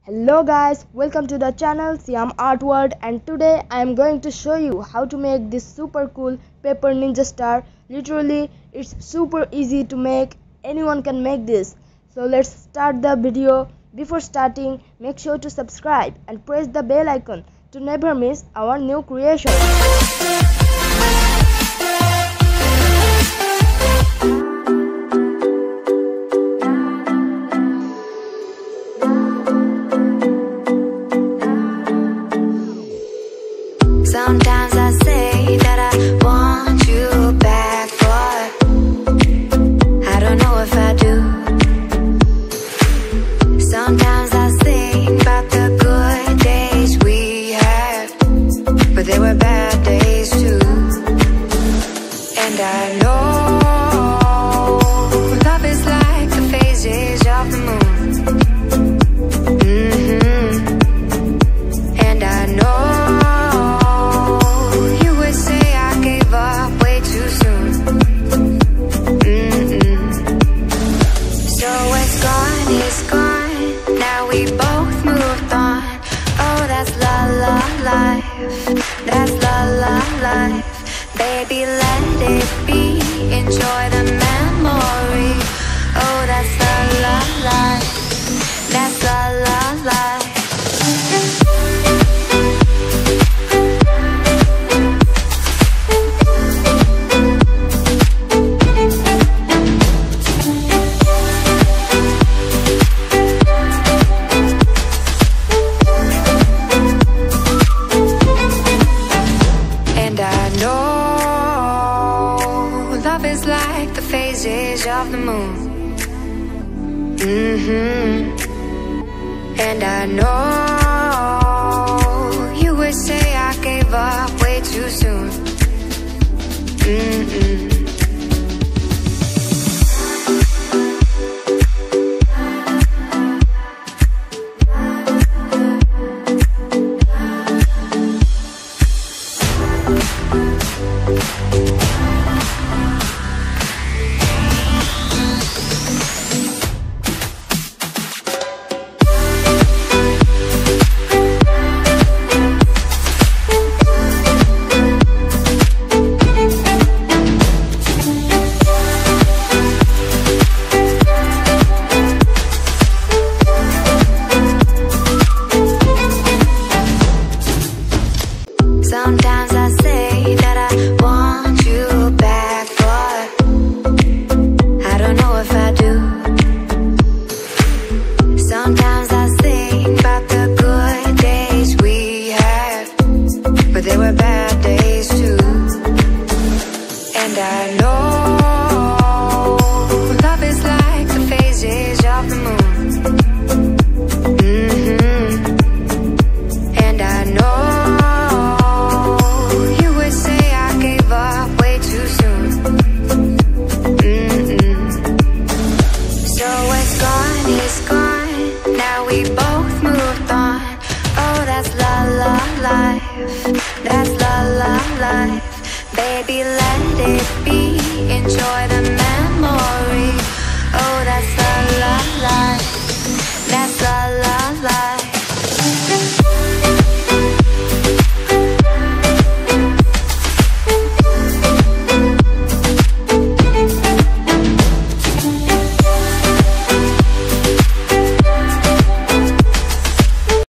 Hello guys, welcome to the channel Siyam Art World, and today I am going to show you how to make this super cool paper ninja star. Literally, it's super easy to make. Anyone can make this. So let's start the video. Before starting, make sure to subscribe and press the bell icon to never miss our new creation. Sometimes I say that I want you back, but I don't know if I do. Sometimes I think about the good days we had, but there were bad days too. And I know love is like the phases of the moon. And I know it's gone, now we both moved on. Oh, that's la la life, that's la la life. Baby, let it be, enjoy the memory. Oh, that's la la life, that's la la life. Love is like the phases of the moon. And I know you would say I gave up way too soon. Sometimes I say that I want you back, but I don't know if I do. Sometimes I think about the good days we had, but there were bad days too. And I know love is like the phases of the moon. And I know it's gone, now we both moved on. Oh, that's la la life, that's la la life. Baby, let it be, enjoy the memory. Oh, that's la la life.